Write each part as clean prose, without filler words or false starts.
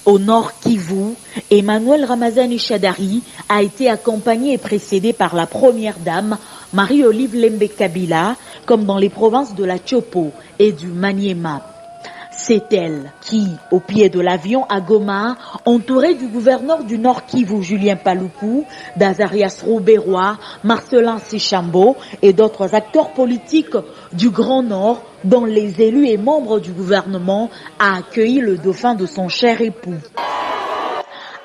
Au Nord Kivu, Emmanuel Ramazani Shadary a été accompagné et précédé par la première dame, Marie-Olive Lembe Kabila, comme dans les provinces de la Tchopo et du Maniema. C'est elle qui, au pied de l'avion à Goma, entourée du gouverneur du Nord Kivu, Julien Paluku, d'Azarias Rouberois, Marcelin Sichambo et d'autres acteurs politiques du Grand Nord, dont les élus et membres du gouvernement, a accueilli le dauphin de son cher époux.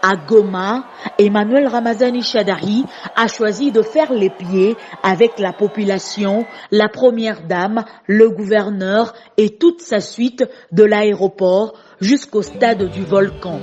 À Goma, Emmanuel Ramazani Shadary a choisi de faire les pieds avec la population, la première dame, le gouverneur et toute sa suite de l'aéroport jusqu'au stade du volcan.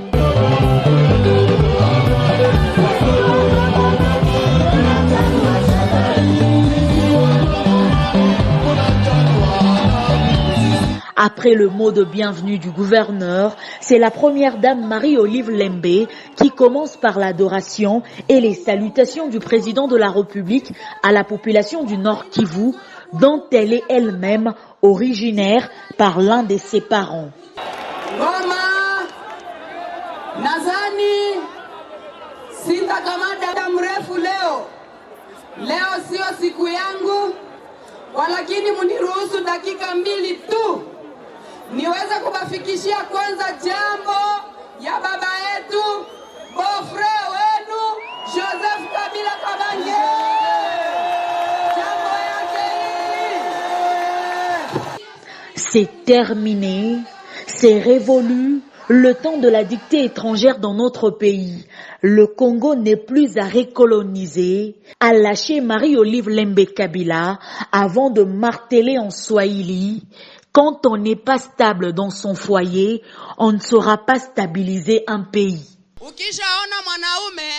Après le mot de bienvenue du gouverneur, c'est la première dame Marie-Olive Lembe qui commence par l'adoration et les salutations du président de la République à la population du Nord Kivu, dont elle est elle-même originaire par l'un de ses parents. Goma, Nazani, sitakamata mrefu leo. Leo sio siku yangu, walakini muniruhusu dakika 2 tu. Niweze kubafikishia kwanza jambo ya baba yetu bofre wenu Joseph Kabila Kabange. Jambo yake hili. C'est terminé, c'est révolu. Le temps de la dictée étrangère dans notre pays. Le Congo n'est plus à recoloniser, a lâché Marie-Olive Lembe Kabila avant de marteler en Swahili. Quand on n'est pas stable dans son foyer, on ne saura pas stabiliser un pays. Ukishaona mwanaume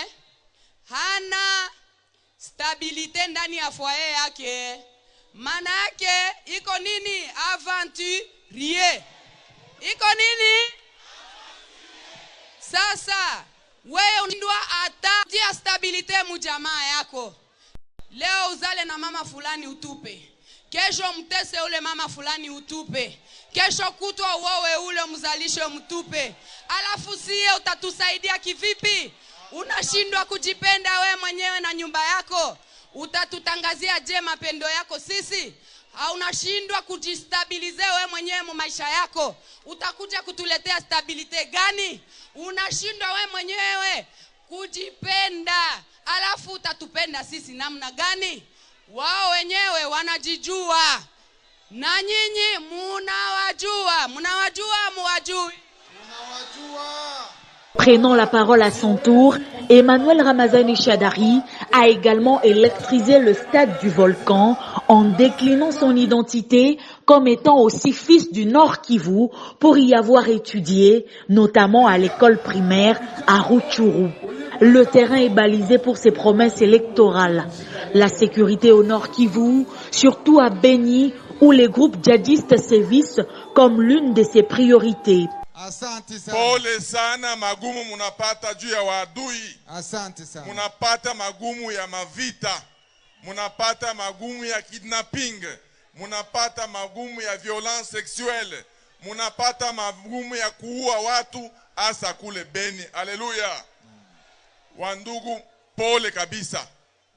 hana stabilite ndani ya foyer yake, maana yake iko nini? Aventurier. Iko nini? Sasa wewe unindwa atatia stabilite mujamaa yako. Leo uzale na mama fulani utupe. Kesho mtese ule mama fulani utupe. Kesho kutwa wewe ule mzalishe mtupe. Alafu siye utatusaidia kivipi? Unashindwa kujipenda we mwenyewe na nyumba yako. Utatutangazia je mapendo yako sisi? Unashindwa kujistabilize we mwenyewe mu maisha yako. Utakuja kutuletea stabilite gani? Unashindwa we mwenyewe kujipenda. Alafu utatupenda sisi namna gani? Wao wenyewe wanajijua. Na nyinyi munawajua muwajui. Prenant la parole à son tour, Emmanuel Ramazani Shadary a également électrisé le stade du volcan en déclinant son identité comme étant aussi fils du Nord Kivu pour y avoir étudié, notamment à l'école primaire à Rutshuru. Le terrain est balisé pour ses promesses électorales. La sécurité au Nord Kivu, surtout à Beni, où les groupes djihadistes sévissent comme l'une de ses priorités. Asante sana. Pole sana, magumu munapata juu ya waadui. Asante sana. Munapata magumu ya mavita. Munapata magumu ya kidnapping. Munapata magumu ya violence sexuelle. Munapata magumu ya kuua watu hasa kule Beni. Haleluya. Wandugu, pole kabisa.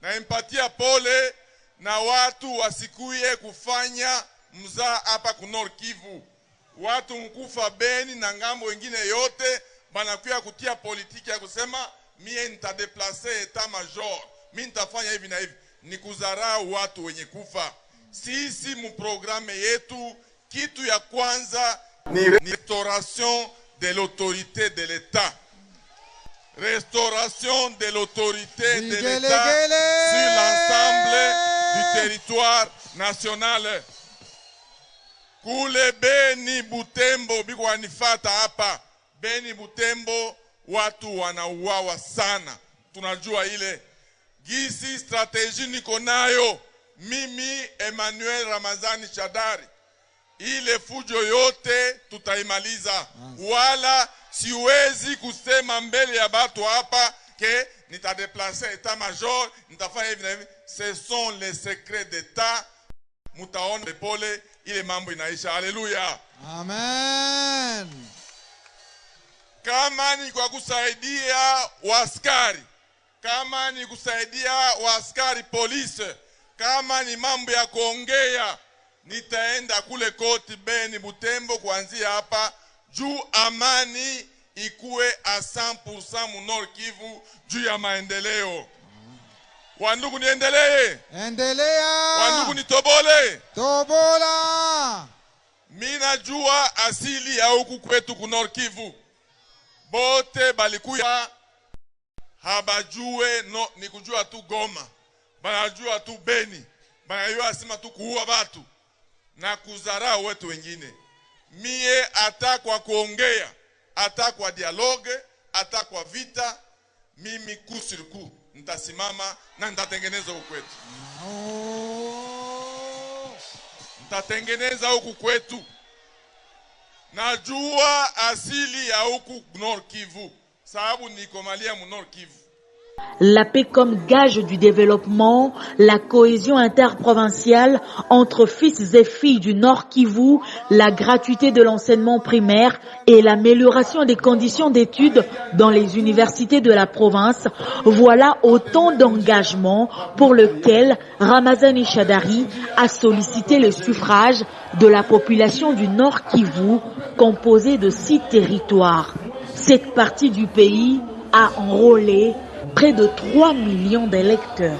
Na empatia pole na watu wasikuye kufanya mzaa hapa ku Nord Kivu. Watu mkufa Beni na ngambo wengine yote banakuya kutia politiki ya kusema mie nitadeplace etat major, mimi nitafanya hivi na hivi. Ni kudharau watu wenye kufa. Sisi mu programe yetu kitu ya kwanza ni restauration de l'autorité de l'État. Restauration de l'autorité de l'État sur l'ensemble du territoire national. Kule Beni Butembo biko wanifata hapa. Beni Butembo watu wanauawa sana. Tunajua ile gisi strategie niko nayo mimi Emmanuel Ramazani Shadary. Ile fujo yote tutaimaliza. Wala siwezi kusema mbele ya batu hapa ke nitadeplace etat major, nitafanya hivi na hivi. Ce sont les secrets d'État. Mutaona pole ile mambo inaisha. Haleluya. Amen. kama ni kwa kusaidia waskari, kama ni kusaidia waskari polisi, kama ni mambo ya kuongea, nitaenda kule koti Beni Butembo kuanzia hapa juu amani ikuwe 100% mu Nord Kivu juu ya maendeleo. Wandugu niendelee? Endelea. Wandugu nitobole? Tobola. Mina jua asili ya huku kwetu ku Nord Kivu. Bote balikuya habajue no, ni kujua tu Goma. Banajua tu Beni. Banajua asima tu kuua watu na kuzarau wetu wengine. Mie ata kwa kuongea, ata kwa dialogue, ata kwa vita, mimi kusiriku nitasimama na nitatengeneza huku kwetu. Nitatengeneza huku kwetu. Najua asili ya huku Nord Kivu, sababu niko malia mu Nord Kivu. La paix comme gage du développement, la cohésion interprovinciale entre fils et filles du Nord Kivu, la gratuité de l'enseignement primaire et l'amélioration des conditions d'études dans les universités de la province, voilà autant d'engagements pour lesquels Ramazani Shadari a sollicité le suffrage de la population du Nord Kivu, composée de 6 territoires. Cette partie du pays a enrôlé près de 3 millions d'électeurs.